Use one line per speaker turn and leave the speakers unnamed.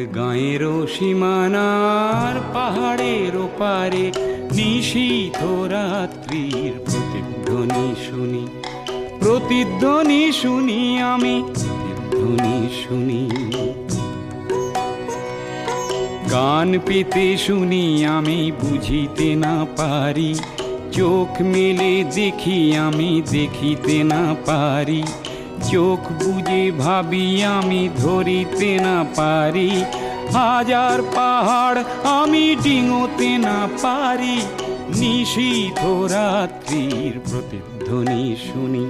গাঁয়ের সীমানার পাহাড়ের ওপারে নিশীথ রাত্রির প্রতিধ্বনি শুনি, প্রতিধ্বনি শুনি আমি, প্রতিধ্বনি শুনি। গান পেতে শুনি আমি বুঝিতে না পারি, চোখ মেলে দেখি আমি দেখিতে না পারি, চোখ বুঝে ভাবি আমি ধরিতে না পারি, হাজার পাহাড় আমি ডিঙোতে না পারি, নিশীথ রাত্রির প্রতিধ্বনি শুনি।